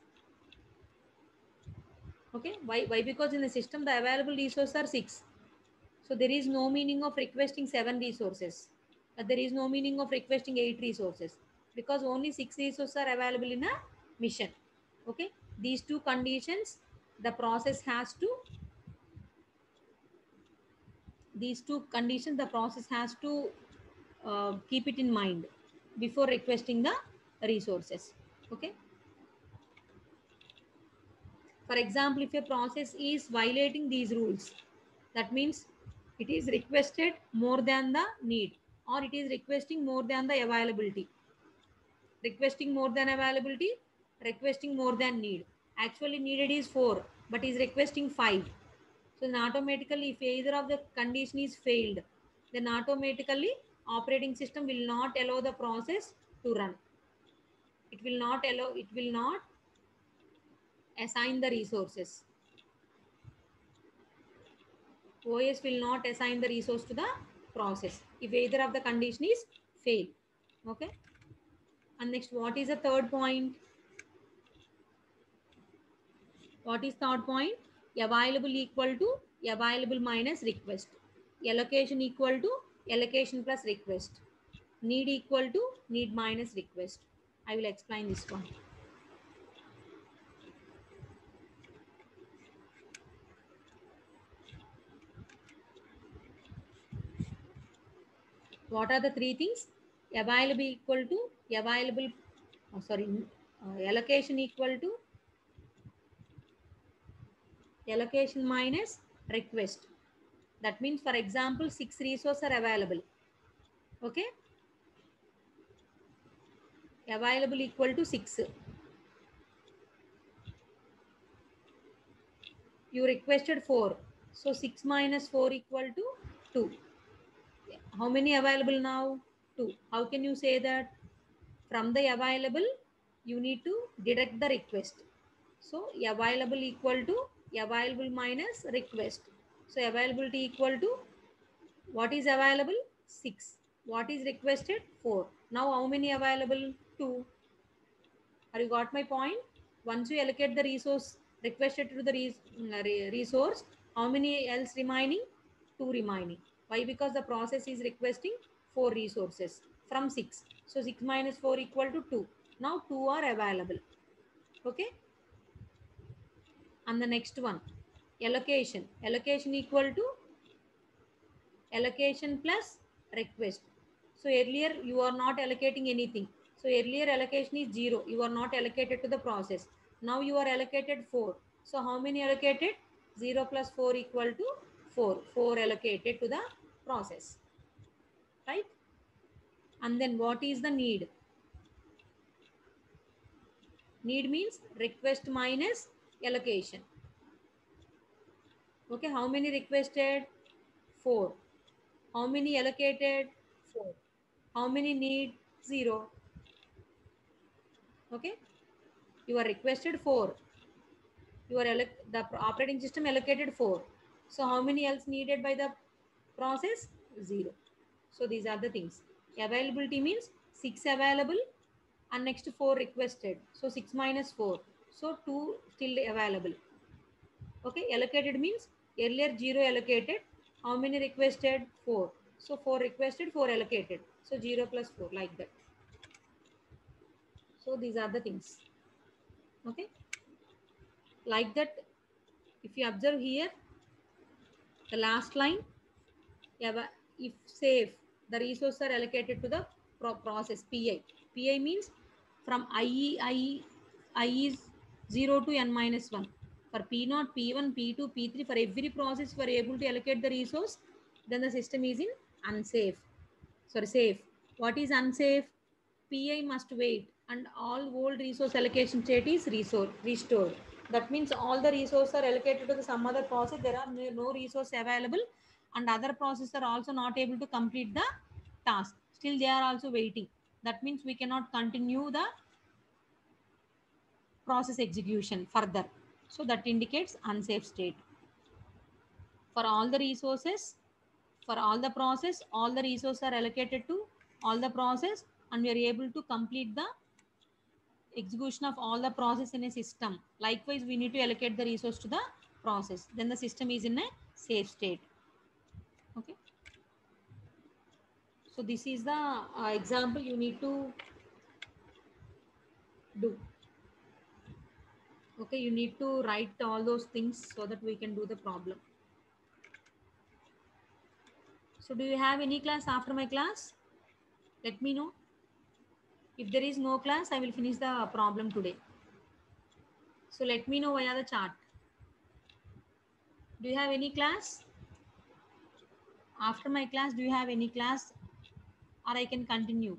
Okay, why? Because in the system the available resources are 6. So there is no meaning of requesting 7 resources. There is no meaning of requesting 8 resources because only 6 resources are available in a mission. Okay, these two conditions the process has to, these two conditions the process has to keep it in mind before requesting the resources. Okay. For example, if a process is violating these rules, that means it is requested more than the need, or it is requesting more than the availability. Requesting more than availability, requesting more than need. Actually needed is 4, but is requesting 5. So then automatically, if either of the condition is failed, then automatically operating system will not allow the process to run. It will not allow, it will not assign the resources. OS will not assign the resource to the process if either of the condition is fail. Okay. And next, what is the third point? What is third point? Available equal to available minus request. Allocation equal to allocation plus request. Need equal to need minus request. I will explain this one. What are the three things? Available equal to available, allocation equal to allocation minus request. That means, for example, 6 resources are available. Okay. Available equal to 6. You requested 4. So 6 minus 4 equal to 2. How many available now? 2. How can you say that? From the available, you need to deduct the request. So available equal to available minus request. So availability equal to what is available? 6. What is requested? 4. Now how many available? 2. Have you got my point? Once you allocate the resource requested to the resource, how many else remaining? 2 remaining. Why? Because the process is requesting 4 resources from 6. So 6 minus 4 equal to 2. Now 2 are available. Okay. And the next one, allocation. Allocation equal to allocation plus request. So earlier you are not allocating anything. So earlier allocation is 0. You are not allocated to the process. Now you are allocated 4. So how many allocated? 0 plus 4 equal to 4. 4 allocated to the process. Right? And then what is the need? Need means request minus allocation. Okay, how many requested? 4. How many allocated? 4. How many need? 0. Okay. You are requested 4. The operating system allocated 4. So how many else needed by the process? 0. So these are the things. Availability means 6 available and next 4 requested. So 6 minus 4. So 2 still available. Okay. Allocated means earlier 0 allocated. How many requested? 4. So 4 requested, 4 allocated. So 0 plus 4 like that. So these are the things. Okay. Like that, if you observe here, the last line, if safe, the resources are allocated to the process PI. PI means from I is 0 to n minus 1. For P0, P1, P2, P3, for every process, we are able to allocate the resource, then the system is in unsafe. Sorry, safe. What is unsafe? PI must wait and all old resource allocation state is restored. That means all the resources are allocated to some other process. There are no resource available and other processes are also not able to complete the task. Still they are also waiting. That means we cannot continue the process execution further. So that indicates unsafe state. For all the resources, for all the process, all the resources are allocated to all the process and we are able to complete the execution of all the process in a system. Likewise, we need to allocate the resource to the process. Then the system is in a safe state. Okay. So this is the example you need to do. Okay, you need to write all those things so that we can do the problem. So do you have any class after my class? Let me know. If there is no class, I will finish the problem today. So let me know via the chat. Do you have any class? After my class, do you have any class or I can continue?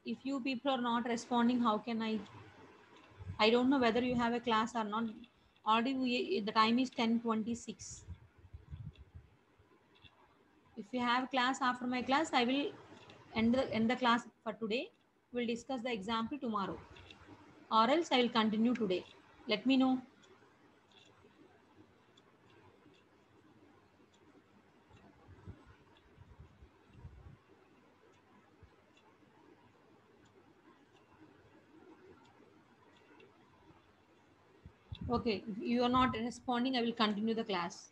If you people are not responding, how can I don't know whether you have a class or not. Already the time is 10:26. If you have class after my class, I will end the class for today. We'll discuss the example tomorrow. Or else I will continue today. Let me know. Okay, if you are not responding, I will continue the class.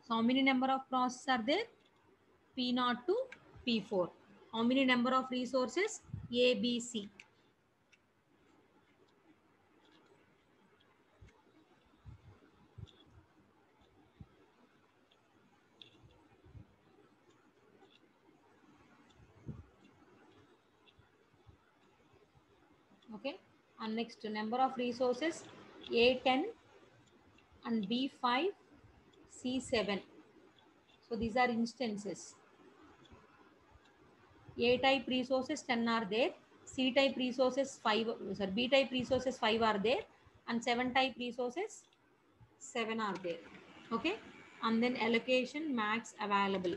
So how many number of processes are there? P0 to P4. How many number of resources? A, B, C. Okay, and next number of resources A10 and B5, C7. So these are instances. A type resources 10 are there, C type resources 5, sorry, B type resources 5 are there, and 7 type resources 7 are there. Okay, and then allocation max available.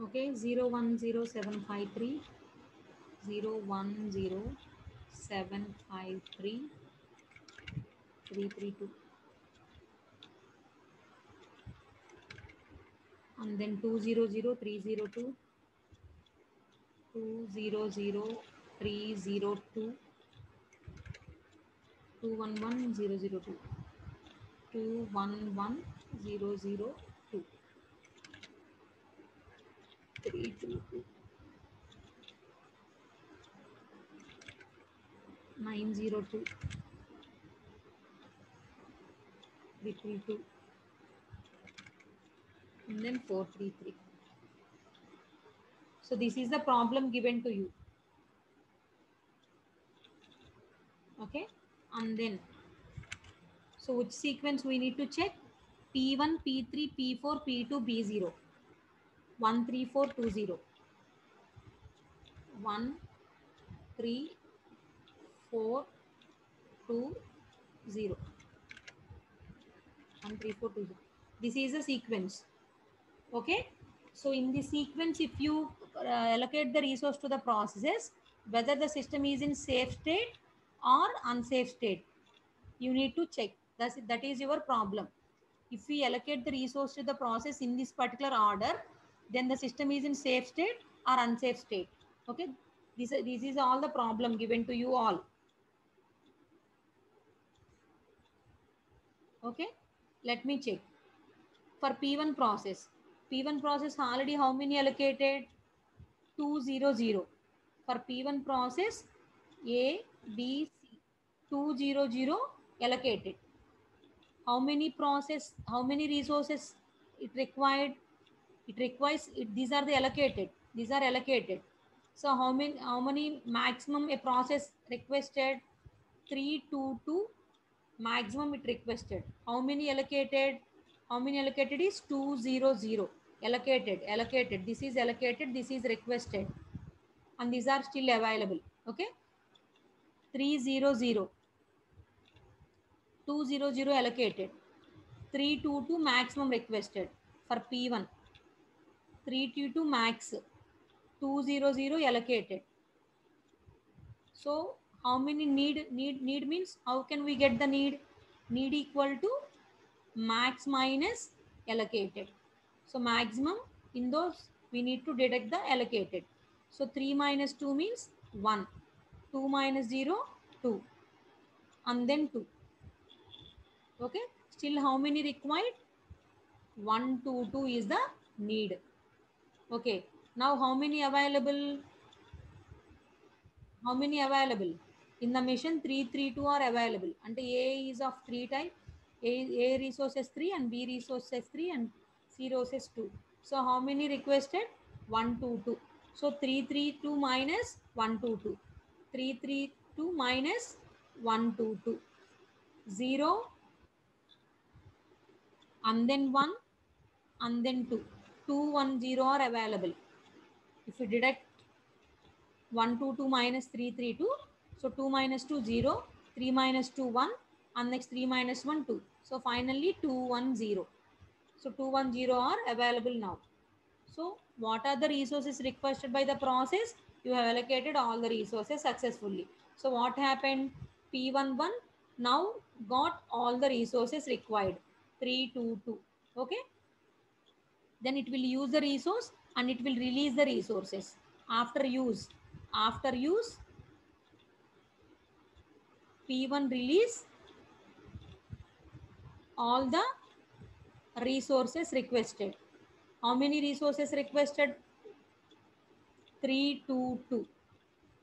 Okay, 010753 010753 332, and then 200302 200302 211002 211002 322 902 332, and then 433. So this is the problem given to you. Okay, and then so which sequence we need to check? P1, P3, P4, P2, B0. 13420. 13420. 13420. This is a sequence. Okay. So in the sequence, if you allocate the resource to the processes, whether the system is in safe state or unsafe state, you need to check. That is your problem. If we allocate the resource to the process in this particular order, then the system is in safe state or unsafe state. Okay. This is all the problem given to you all. Okay. Let me check. For P1 process. P1 process already how many allocated? 200. For P1 process, A, B, C, 200 allocated. How many resources it required, these are the allocated, these are allocated. So how many maximum a process requested? 322 maximum it requested. How many allocated? How many allocated is 200. Allocated, this is allocated, this is requested, and these are still available. Okay, 300, 200 allocated, 322 maximum requested for P1, 322 max, 200 allocated. So how many need means how can we get the need? Need equal to max minus allocated. So maximum in those we need to deduct the allocated. So 3 minus 2 means 1. 2 minus 0, 2. And then 2. Okay. Still how many required? 1, 2, 2 is the need. Okay. Now how many available? How many available? In the mission 332 are available. And A is of 3 type. A resources 3 and B resources 3 and C resources 2. So how many requested? 1, 2, 2. So 332 minus 1, 2, 2. 332 minus 1, 2, 2. 0 and then 1 and then 2. 2, 1, 0 are available. If you deduct 1, 2, 2 minus 3, 3, 2. So 2 minus 2, 0. 3 minus 2, 1. And next 3 minus 1, 2. So finally 2, 1, 0. So 2, 1, 0 are available now. So what are the resources requested by the process? You have allocated all the resources successfully. So what happened? P11 now got all the resources required. 3, 2, 2. Okay. Then it will use the resource and it will release the resources. After use, P1 release all the resources requested. How many resources requested? 3, 2, 2.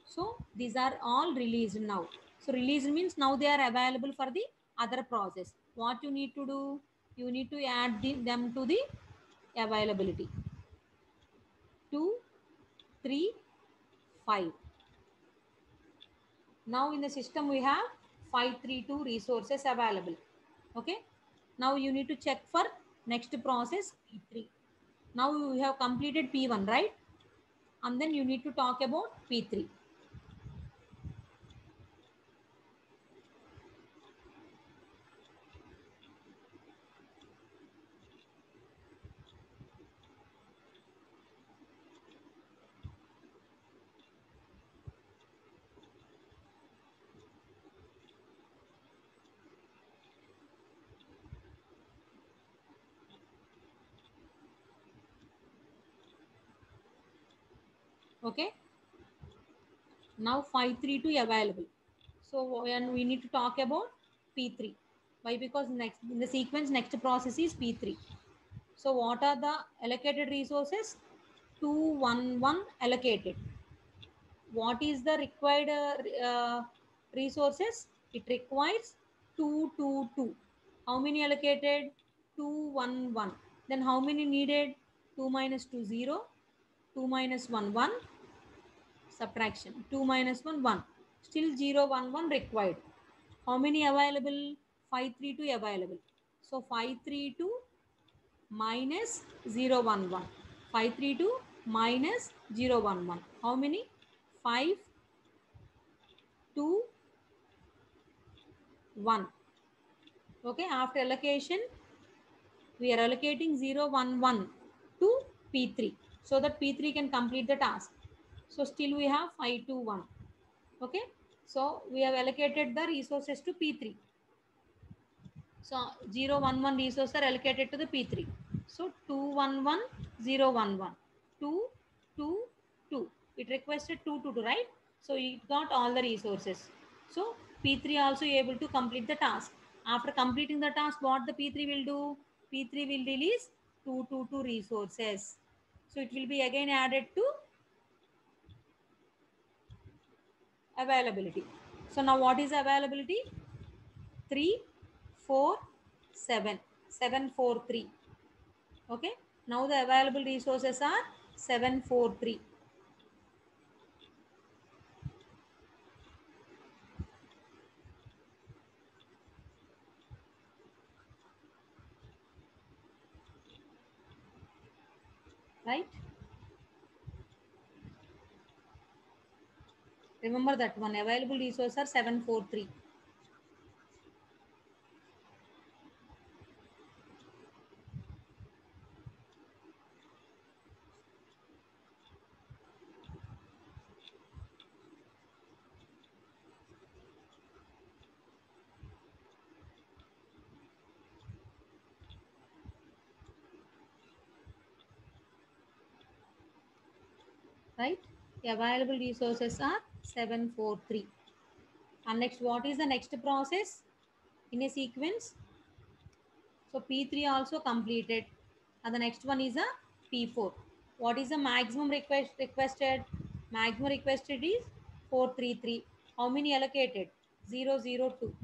So these are all released now. So released means now they are available for the other process. What you need to do? You need to add them to the availability. 2, 3, 5. Now in the system we have 532 resources available. Okay. Now you need to check for next process P3. Now you have completed P1, right? And then you need to talk about P3. Okay. Now 532 available. So and we need to talk about P3. Why? Because next in the sequence next process is P3. So what are the allocated resources? 211 allocated. What is the required resources? It requires 222. How many allocated? 211. Then how many needed? 2 minus 2, 0. 2 minus 1, 1. Subtraction. 2 minus 1, 1. Still 0, 1, 1 required. How many available? 532 available. So 532 minus 0, 1, 1. 532 minus 0, 1, 1. How many? 5, 2, 1. Okay, after allocation, we are allocating 0, 1, 1 to P3 so that P3 can complete the task. So still we have 5, 2, 1. Okay, so we have allocated the resources to P3. So 0, 1, 1 resources are allocated to the P3. So 2, 1, 1, 0, 1, 1. 2, 2, 2. It requested 2, 2, 2, right? So it got all the resources. So P3 also able to complete the task. After completing the task, what the P3 will do? P3 will release 2, 2, 2 resources. So it will be again added to availability. So now what is availability? 3, 4, 7. 7, 4, 3. Okay. Now the available resources are 743. Right. Remember that one. Available resources are 743. Right. The available resources are 743. And next, what is the next process in a sequence? So P3 also completed. And the next one is a P4. What is the maximum requested? Maximum requested is 433. How many allocated? 002.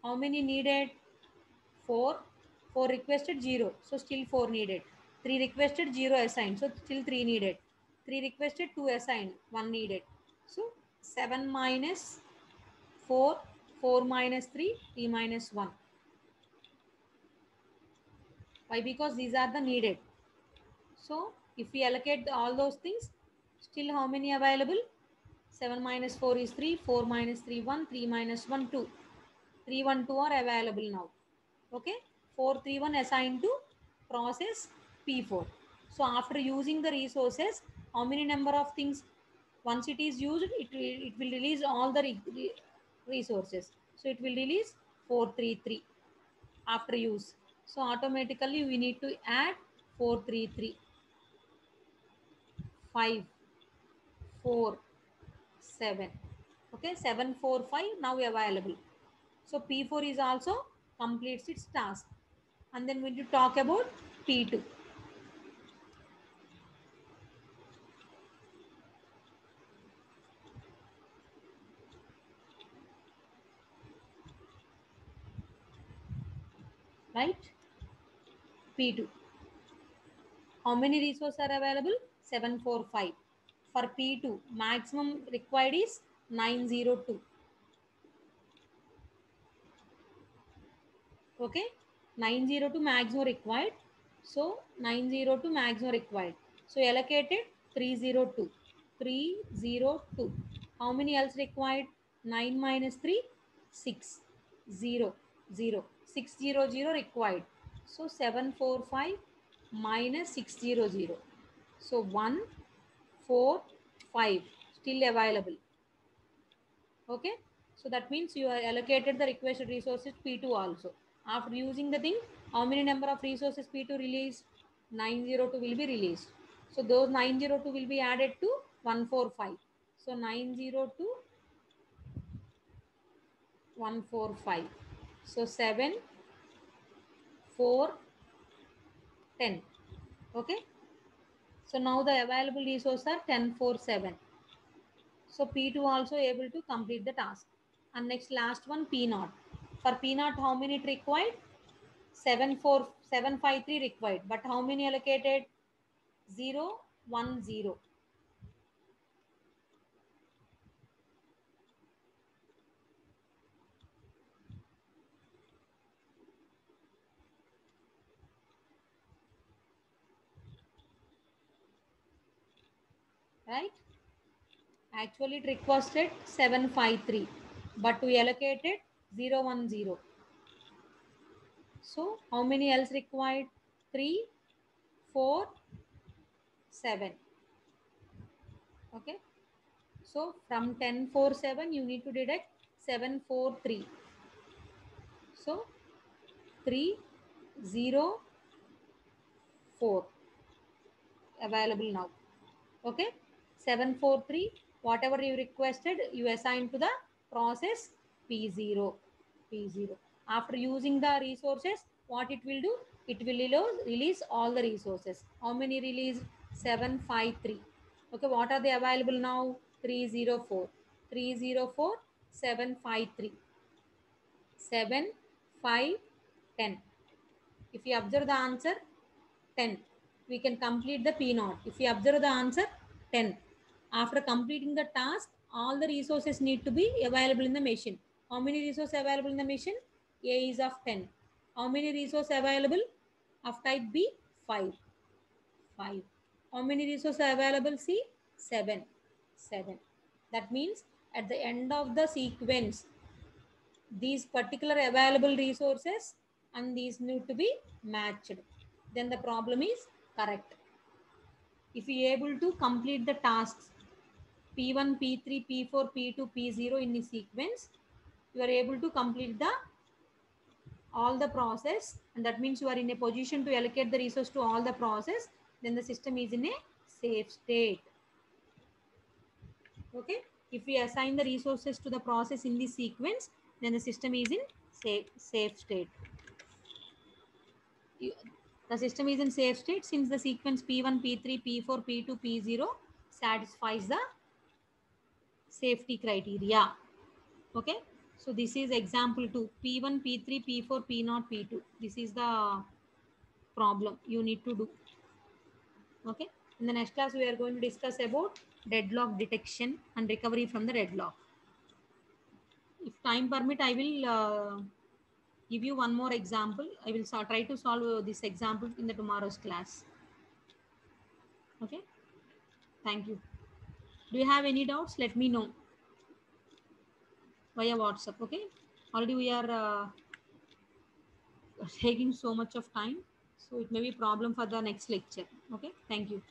How many needed? 4. 4 requested 0. So still 4 needed. 3 requested 0 assigned. So still 3 needed. 3 requested 2 assigned. 1 needed. So 7 minus 4. 4 minus 3. 3 minus 1. Why? Because these are the needed. So if we allocate all those things, still how many available? 7 minus 4 is 3, 4 minus 3, 1, 3 minus 1, 2. 3, 1, 2 are available now. Okay, 4, 3, 1 assigned to process P4. So after using the resources, how many number of things? Once it is used, it will release all the resources. So it will release 433 after use. So automatically we need to add 433. 5, 4, 7. Okay, 745 now available. So P4 is also completes its task. And then when you talk about P2. Right? P2. How many resources are available? 745. For P2, maximum required is 902. Okay, 902 maximum required. So 902 maximum required. So allocated 302. 302. How many else required? 9 minus 3, 6. 0, 0. 600 required. So 745 minus 600. So 1, 4, 5 still available. Okay, so that means you are allocated the requested resources P2 also. After using the thing, how many number of resources P2 released? 902 will be released. So those 902 will be added to 145. So 902 145. So 7 4 10. Okay, so now the available resources are 10 4 7. So P2 also able to complete the task. And next last one P0. For P0, how many it required? 74753 required. But how many allocated? 0, 1, 0. Right? Actually, it requested 753. But we allocated 0, 1, 0. So how many else required? 3, 4, 7. Okay. So from 10, 4, 7, you need to deduct 7, 4, 3. So 3, 0, 4 available now. Okay, 743, whatever you requested, you assign to the process P0. P0. After using the resources, what it will do? It will release all the resources. How many released? 753. Okay, what are they available now? 304. 304, 753. 7, 5, 10. If you observe the answer, 10. We can complete the P naught. If we observe the answer, 10. After completing the task, all the resources need to be available in the machine. How many resources available in the machine? A is of 10. How many resources available? Of type B? 5. 5. How many resources are available? C? 7. 7. That means at the end of the sequence, these particular available resources and these need to be matched. Then the problem is correct. If we are able to complete the tasks P1, P3, P4, P2, P0 in the sequence, you are able to complete the all the process, and that means you are in a position to allocate the resource to all the process, then the system is in a safe state. Okay, if we assign the resources to the process in this sequence, then the system is in safe state. The system is in safe state since the sequence P1, P3, P4, P2, P0 satisfies the safety criteria. Okay, so this is example 2, P1, P3, P4, P0, P2. This is the problem you need to do. Okay, in the next class we are going to discuss about deadlock detection and recovery from the deadlock. If time permit, I will give you one more example. I will try to solve this example in the tomorrow's class. Okay, thank you. Do you have any doubts? Let me know via WhatsApp. Okay, already we are taking so much of time, so it may be a problem for the next lecture. Okay, thank you.